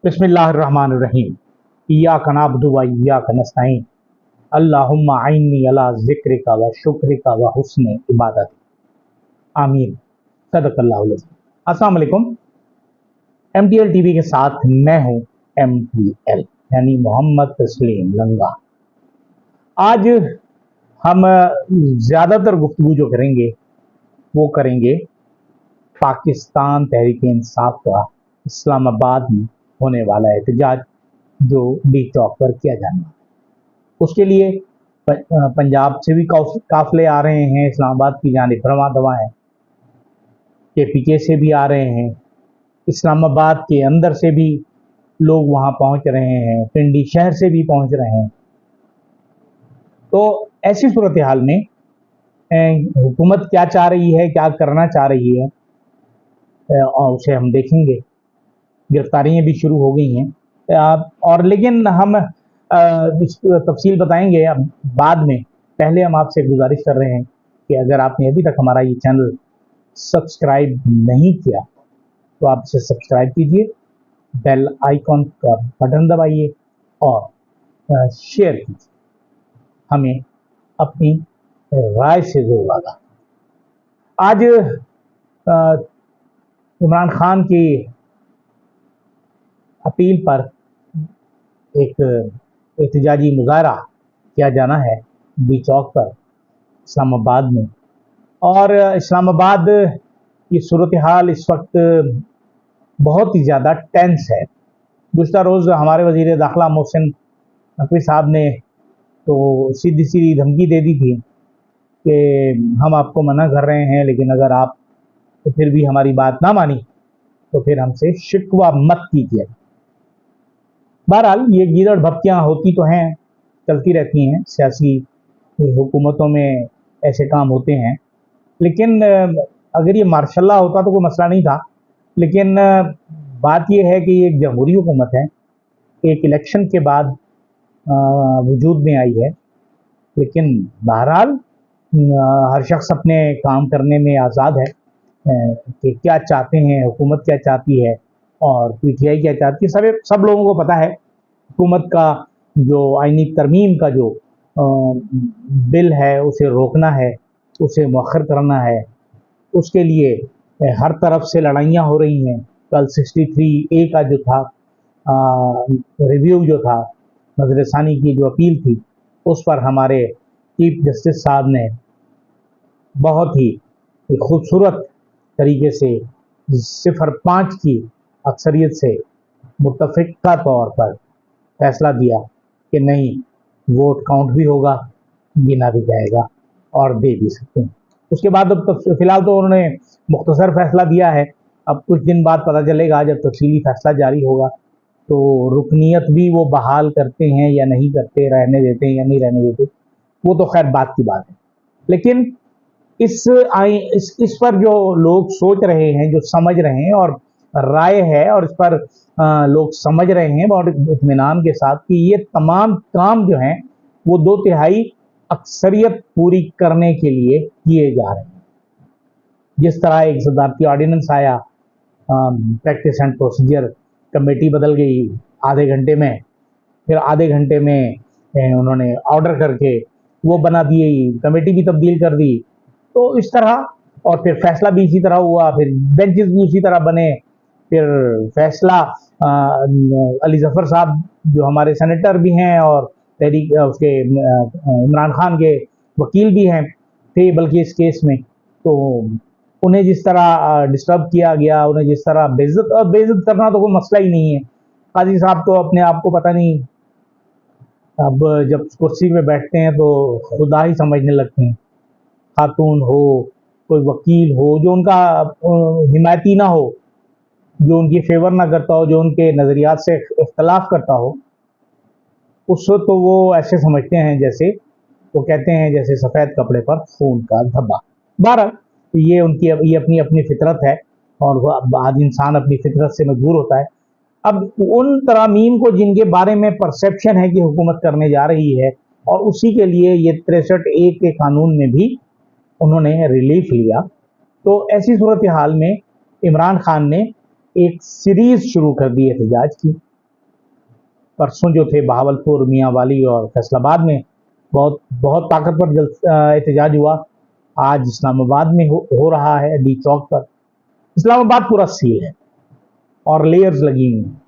बिस्मिल्लाहिर्रहमानिर्रहीम। इय्याका नअब्दु व इय्याका नस्तईन। अल्लाहुम्मा अइन्नी अला ज़िक्रिका व शुक्रिका व हुस्नि इबादतिक। आमीन। सदक़ल्लाहुल अज़ीम। अस्सलाम वालेकुम। MTL टीवी के साथ मैं हूँ MTL यानी मोहम्मद तस्लीम लंगा। आज हम ज़्यादातर गुफ्तगू जो करेंगे वो करेंगे पाकिस्तान तहरीक इंसाफ का इस्लामाबाद में होने वाला एहतजाज जो डी चौक पर किया जाना है। उसके लिए पंजाब से भी काफिले आ रहे हैं, इस्लामाबाद की जानिब रवां दवा हैं, KPK से भी आ रहे हैं, इस्लामाबाद के अंदर से भी लोग वहां पहुंच रहे हैं, पिंडी शहर से भी पहुंच रहे हैं। तो ऐसी सूरत हाल में हुकूमत क्या चाह रही है, क्या करना चाह रही है, और उसे हम देखेंगे। गिरफ्तारियां भी शुरू हो गई हैं और लेकिन हम तफसील बताएंगे अब बाद में। पहले हम आपसे गुजारिश कर रहे हैं कि अगर आपने अभी तक हमारा ये चैनल सब्सक्राइब नहीं किया तो आप इसे सब्सक्राइब कीजिए, बेल आइकॉन का बटन दबाइए और शेयर कीजिए। हमें अपनी राय से जोर लगा। आज इमरान खान की अपील पर एक एहतजाजी मुजाहरा किया जाना है डी चौक पर इस्लामाबाद में। और इस्लामाबाद की सूरत हाल इस वक्त बहुत ही ज़्यादा टेंस है। गुज़श्ता रोज़ हमारे वज़ीर दाखिला मोहसिन नकवी साहब ने तो सीधी सीधी धमकी दे दी थी कि हम आपको मना कर रहे हैं, लेकिन अगर आप तो फिर भी हमारी बात ना मानी तो फिर हमसे शिकवा मत कीजिए। बहरहाल ये गीदड़ भपकियाँ होती तो हैं, चलती रहती हैं, सियासी हुकूमतों में ऐसे काम होते हैं। लेकिन अगर ये मार्शल्ला होता तो कोई मसला नहीं था, लेकिन बात ये है कि ये एक जमहूरी हुकूमत है, एक इलेक्शन के बाद वजूद में आई है। लेकिन बहरहाल हर शख्स अपने काम करने में आज़ाद है कि क्या चाहते हैं, हुकूमत क्या चाहती है और PTI क्या चाहती है। सब लोगों को पता है हुकूमत का जो आईनी तरमीम का जो बिल है उसे रोकना है, उसे मौखर करना है। उसके लिए हर तरफ से लड़ाइयाँ हो रही हैं। कल 63A का जो था रिव्यू जो था, नजरसानी की जो अपील थी, उस पर हमारे चीफ जस्टिस साहब ने बहुत ही खूबसूरत तरीके से 0-5 की अक्सरियत से मुत्तफ़िक़ा तौर पर फैसला दिया कि नहीं, वोट काउंट भी होगा, गिना भी जाएगा और दे भी सकते हैं। उसके बाद अब फिलहाल तो उन्होंने मुख्तसर फैसला दिया है। अब कुछ दिन बाद पता चलेगा, जब तफसीली फैसला जारी होगा तो रुकनीत भी वो बहाल करते हैं या नहीं करते, रहने देते हैं या नहीं रहने देते, वो तो खैर बात की बात है। लेकिन इस पर जो लोग सोच रहे हैं, जो समझ रहे हैं, और राय है और इस पर लोग समझ रहे हैं बहुत इत्मीनान के साथ कि ये तमाम काम जो हैं वो 2/3 अक्सरियत पूरी करने के लिए किए जा रहे हैं। जिस तरह एक सदारती ऑर्डिनेंस आया, प्रैक्टिस एंड प्रोसीजर कमेटी बदल गई आधे घंटे में, फिर आधे घंटे में उन्होंने ऑर्डर करके वो बना दिए, कमेटी भी तब्दील कर दी। तो इस तरह, और फिर फैसला भी इसी तरह हुआ, फिर बेंचेस भी उसी तरह बने। फिर फैसला अली जफर साहब जो हमारे सेनेटर भी हैं और तहरीक उसके इमरान खान के वकील भी हैं थे बल्कि इस केस में, तो उन्हें जिस तरह डिस्टर्ब किया गया, उन्हें जिस तरह बेइज्जत करना तो कोई मसला ही नहीं है। काजी साहब तो अपने आप को पता नहीं, अब जब कुर्सी में बैठते हैं तो खुदा ही समझने लगते हैं। खातून हो, कोई वकील हो जो उनका हिमायती ना हो, जो उनकी फेवर ना करता हो, जो उनके नज़रियात से इख्तलाफ करता हो, उस वक्त तो वो ऐसे समझते हैं जैसे वो कहते हैं जैसे सफ़ेद कपड़े पर खून का धब्बा। बहरहाल ये उनकी अपनी अपनी फितरत है और आज इंसान अपनी फितरत से मजबूर होता है। अब उन तरामीम को जिनके बारे में परसेप्शन है कि हुकूमत करने जा रही है, और उसी के लिए ये 63A के कानून में भी उन्होंने रिलीफ लिया। तो ऐसी सूरत हाल में इमरान खान ने एक सीरीज शुरू कर दी एहतजाज की, परसों जो थे बहावलपुर, मियांवाली और फैसलाबाद में बहुत बहुत ताकतवर एहतजाज हुआ। आज इस्लामाबाद में हो रहा है डी चौक पर। इस्लामाबाद पूरा सील है और लेयर्स लगी हुई हैं।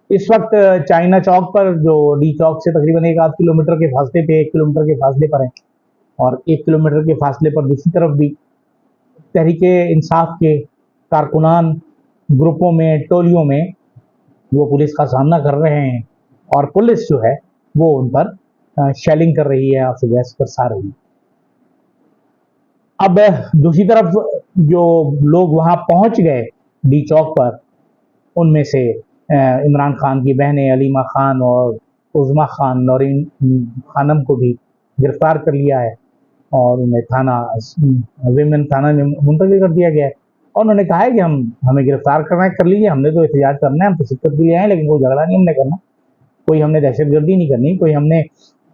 इस वक्त चाइना चौक पर, जो डी चौक से तकरीबन 1 आध किलोमीटर के फासले पे, 1 किलोमीटर के फासले पर है, और 1 किलोमीटर के फासले पर दूसरी तरफ भी तहरीके इंसाफ के कारकुनान ग्रुपों में, टोलियों में वो पुलिस का सामना कर रहे हैं, और पुलिस जो है वो उन पर शेलिंग कर रही है, आंसू गैस बरसा रही है। अब दूसरी तरफ जो लोग वहां पहुंच गए डी चौक पर, उनमें से इमरान खान की बहनें अलीमा खान और उज़मा खान, नौरीन खानम को भी गिरफ्तार कर लिया है और उन्हें थाना विमेन थाना में मुंतकिल कर दिया गया है। और उन्होंने कहा है कि हमें गिरफ्तार करना है, कर लीजिए, हमने तो एहतजाज करना है, हम तो शिरकत के लिए आए, लेकिन कोई झगड़ा नहीं हमने करना, कोई हमने दहशतगर्दी नहीं करनी, कोई हमने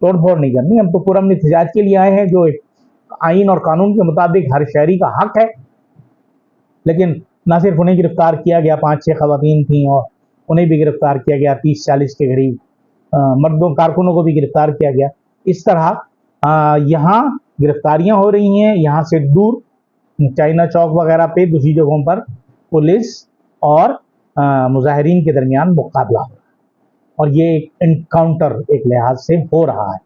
तोड़ फोड़ नहीं करनी, हम तो पूरा हमने एहतजाज के लिए आए हैं, जो आइन और कानून के मुताबिक हर शहरी का हक है। लेकिन न सिर्फ उन्हें गिरफ्तार किया गया, 5-6 खवातीन थीं और उन्हें भी गिरफ्तार किया गया, 30-40 के करीब मर्दों कारकुनों को भी गिरफ्तार किया गया। इस तरह यहाँ गिरफ्तारियां हो रही हैं। यहाँ से दूर चाइना चौक वगैरह पे, दूसरी जगहों पर पुलिस और मुजाहिरीन के दरमियान मुकाबला हो रहा है, और ये एक एनकाउंटर एक लिहाज से हो रहा है।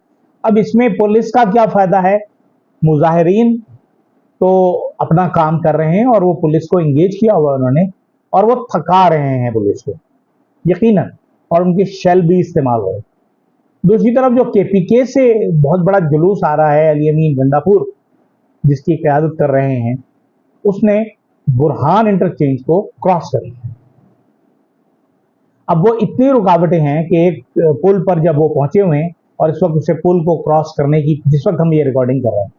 अब इसमें पुलिस का क्या फायदा है? मुजाहिरीन तो अपना काम कर रहे हैं और वो पुलिस को इंगेज किया हुआ उन्होंने, और वो थका रहे हैं पुलिस को यकीनन, और उनके शेल भी इस्तेमाल हो रहे हैं। दूसरी तरफ जो केपीके से बहुत बड़ा जुलूस आ रहा है, अली अमीन गंडापुर जिसकी क़यादत कर रहे हैं, उसने बुरहान इंटरचेंज को क्रॉस कर लिया। अब वो इतनी रुकावटें हैं कि एक पुल पर जब वो पहुंचे हुए हैं, और इस वक्त उसे पुल को क्रॉस करने की, जिस वक्त हम ये रिकॉर्डिंग कर रहे हैं,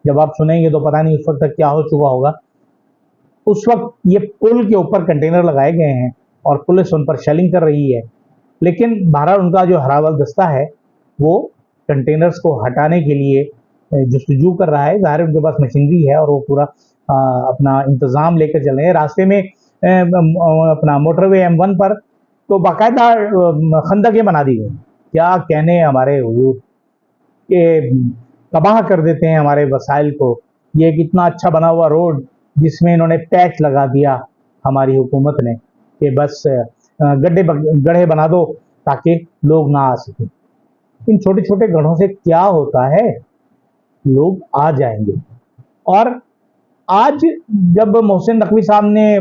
जब आप सुनेंगे तो पता नहीं उस वक्त तक क्या हो चुका होगा। उस वक्त ये पुल के ऊपर कंटेनर लगाए गए हैं और पुलिस उन पर शेलिंग कर रही है, लेकिन बहरहाल उनका जो हरावल दस्ता है वो कंटेनर्स को हटाने के लिए जस्तजू कर रहा है। ज़ाहिर उनके पास मशीनरी है और वो पूरा अपना इंतज़ाम लेकर चल रहे हैं। रास्ते में अपना मोटरवे M1 पर तो बाकायदा खंदकें बना दी गई। क्या कहने हमारे हुजूर के, तबाह कर देते हैं हमारे वसाइल को। ये एक इतना अच्छा बना हुआ रोड जिसमें इन्होंने पैच लगा दिया हमारी हुकूमत ने कि बस गड्ढे बना दो ताकि लोग ना आ सकें। इन छोटे छोटे गड्ढों से क्या होता है, लोग आ जाएंगे। और आज जब मोहसिन नकवी साहब ने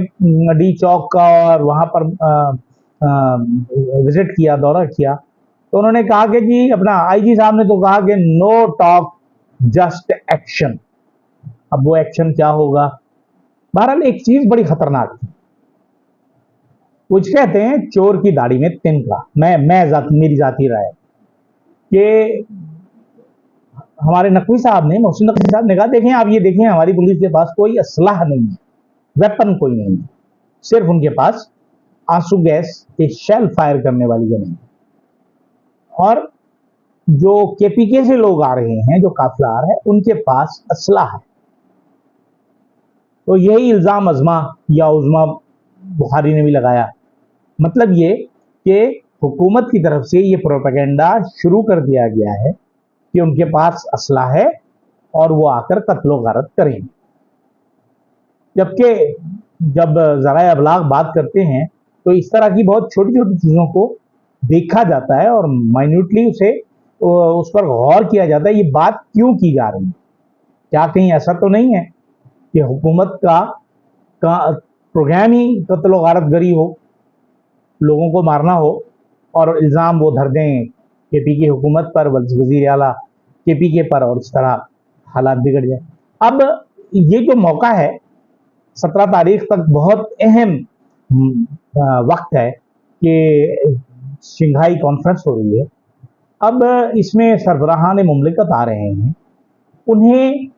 डी चौक का और वहाँ पर विजिट किया, दौरा किया, तो उन्होंने कहा कि जी, अपना आईजी साहब ने तो कहा कि नो टॉक जस्ट एक्शन। अब वो एक्शन क्या होगा? बहरहाल एक चीज बड़ी खतरनाक थी, कुछ कहते हैं चोर की दाढ़ी में तिनका। मेरी जाती राय कि हमारे नकवी साहब ने, मोहसिन नकवी साहब ने कहा, देखें आप, ये देखें, हमारी पुलिस के पास कोई असलाह नहीं है, वेपन कोई नहीं है, सिर्फ उनके पास आंसू गैस के शेल फायर करने वाली गन है। और जो केपीके से लोग आ रहे हैं, जो काफिला आ रहा है, उनके पास असलाह है। तो यही इल्ज़ाम अज़मा या उज़मा बुखारी ने भी लगाया। मतलब ये कि हुकूमत की तरफ से ये प्रोपेगेंडा शुरू कर दिया गया है कि उनके पास असलाह है और वो आकर कत्लो गारत करेंगे। जबकि जब ज़राए अबलाग बात करते हैं तो इस तरह की बहुत छोटी छोटी चीज़ों को देखा जाता है और माइन्यूटली उस पर गौर किया जाता है। ये बात क्यों की जा रही है? क्या कहीं ऐसा तो नहीं है कि हुकूमत का प्रोग्राम ही कत्लो गारत गरी हो, लोगों को मारना हो, और इल्ज़ाम वो धर दें केपीके हुकूमत पर, वज़ीर आला केपीके पर, और इस तरह हालात बिगड़ जाए। अब ये जो मौका है, 17 तारीख तक बहुत अहम वक्त है कि शंघाई कॉन्फ्रेंस हो रही है। अब इसमें सरबराहान मुमलिकत आ रहे हैं, उन्हें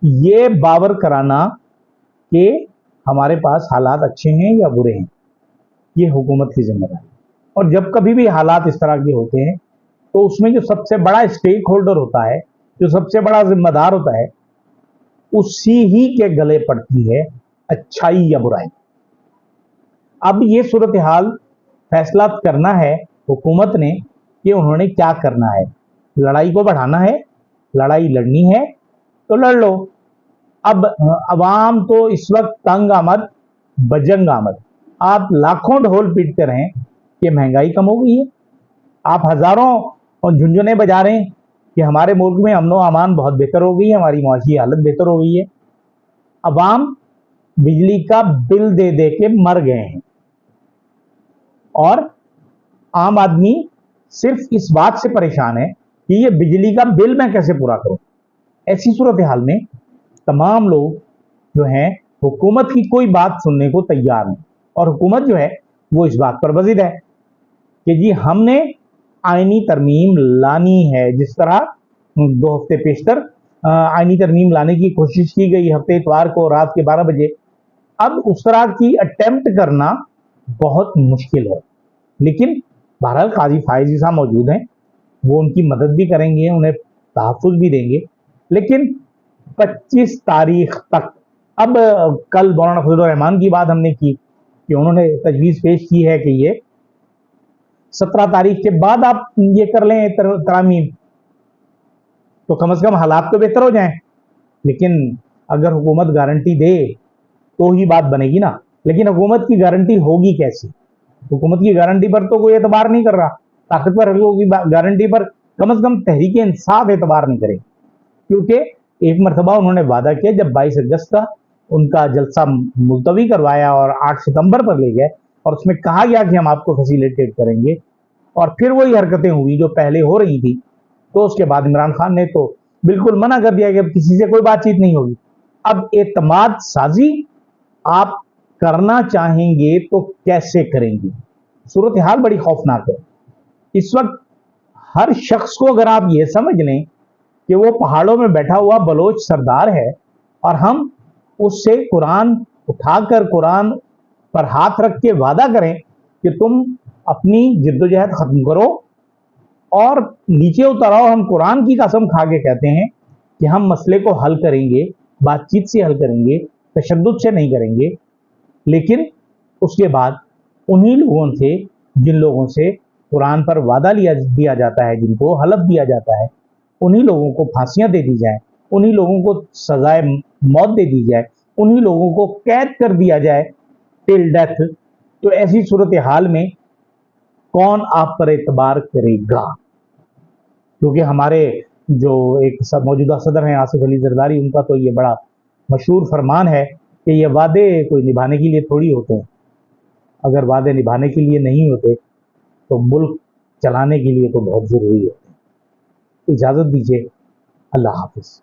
ये बावर कराना कि हमारे पास हालात अच्छे हैं या बुरे हैं, ये हुकूमत की जिम्मेदारी। और जब कभी भी हालात इस तरह के होते हैं तो उसमें जो सबसे बड़ा स्टेक होल्डर होता है, जो सबसे बड़ा जिम्मेदार होता है, उसी ही के गले पड़ती है अच्छाई या बुराई। अब ये सूरत हाल फैसला करना है हुकूमत ने کہ انہوں نے کیا کرنا ہے. لڑائی کو بڑھانا ہے, لڑائی لڑنی ہے تو لڑ لو. اب عوام تو اس وقت تنگ آمد بجنگ آمد. آپ لاکھوں ڈھول پیٹتے رہیں کہ مہنگائی کم ہو گئی ہے, آپ ہزاروں جھنجھنے بجا رہے ہیں کہ ہمارے ملک میں امن و امان بہت بہتر ہو گئی ہے, ہماری معاشی حالت بہتر ہو گئی ہے. عوام بجلی کا بل دے دے کے مر گئے ہیں, اور عام آدمی صرف اس بات سے پریشان ہے کہ یہ بجلی کا بل میں کیسے پورا کروں. ایسی صورتحال میں تمام لوگ جو ہیں حکومت کی کوئی بات سننے کو تیار نہیں, اور حکومت جو ہے وہ اس بات پر بضد ہے کہ جی ہم نے آئینی ترمیم لانی ہے. جس طرح 2 ہفتے پیشتر آئینی ترمیم لانے کی کوشش کی گئی ہفتے اتوار کو رات کے 12 بجے, اب اس طرح کی اٹیمپٹ کرنا بہت مشکل ہے. لیکن بہرحال قاضی فائزی صاحب موجود ہیں, وہ ان کی مدد بھی کریں گے, انہیں تحفظ بھی دیں گے. لیکن 25 تاریخ تک, اب کل مولانا فضل الرحمان کی بات ہم نے کی کہ انہوں نے تجویز پیش کی ہے کہ یہ 17 تاریخ کے بعد آپ یہ کر لیں ترامیم, تو کم از کم حالات تو بہتر ہو جائیں. لیکن اگر حکومت گارنٹی دے تو ہی بات بنے گی نا. لیکن حکومت کی گارنٹی ہوگی کیسی؟ حکومت کی گارنٹی پر تو کوئی اعتبار نہیں کر رہا. طاقتور حلقوں کی گارنٹی پر کم از کم تحریک انصاف اعتبار نہیں کرے, کیونکہ ایک مرتبہ انہوں نے وعدہ کیا جب 22 اگست کا ان کا جلسہ ملتوی کروایا اور 8 ستمبر پر لے گئے, اور اس میں کہا گیا کہ ہم آپ کو فیسیلیٹیٹ کریں گے, اور پھر وہی حرکتیں ہوئی جو پہلے ہو رہی تھی. تو اس کے بعد عمران خان نے تو بالکل منع کر دیا کہ اب کسی سے کوئی بات چیت نہیں ہوگی. اب اعتماد سازی آپ کرنا چاہیں گے تو کیسے کریں گے؟ صورتحال بڑی خوفناک ہے. اس وقت ہر شخص کو اگر آپ یہ سمجھ لیں کہ وہ پہاڑوں میں بیٹھا ہوا بلوچ سردار ہے, اور ہم اس سے قرآن اٹھا کر قرآن پر ہاتھ رکھ کے وعدہ کریں کہ تم اپنی جدوجہد ختم کرو اور نیچے اتر آؤ, ہم قرآن کی قسم کھا کے کہتے ہیں کہ ہم مسئلے کو حل کریں گے, بات چیت سے حل کریں گے, تشدد سے نہیں کریں گے. لیکن اس کے بعد انہی لوگوں سے, جن لوگوں سے قرآن پر وعدہ دیا جاتا ہے, جن کو حلف دیا جاتا ہے, انہی لوگوں کو پھانسیاں دے دی جائیں, انہی لوگوں کو سزائے موت دے دی جائے, انہی لوگوں کو قید کر دیا جائے ٹل ڈیتھ. تو ایسی صورتحال میں کون آپ پر اعتبار کرے گا؟ کیونکہ ہمارے جو ایک موجودہ صدر ہیں آصف علی زرداری, ان کا تو یہ بڑا مشہور فرمان ہے کہ یہ وعدے کوئی نبھانے کے لیے تھوڑی ہوتے ہیں. اگر وعدے نبھانے کے لیے نہیں ہوتے تو ملک چلانے کے لیے تو بہت ضروری ہوتے ہیں. اجازت دیجیے, اللہ حافظ.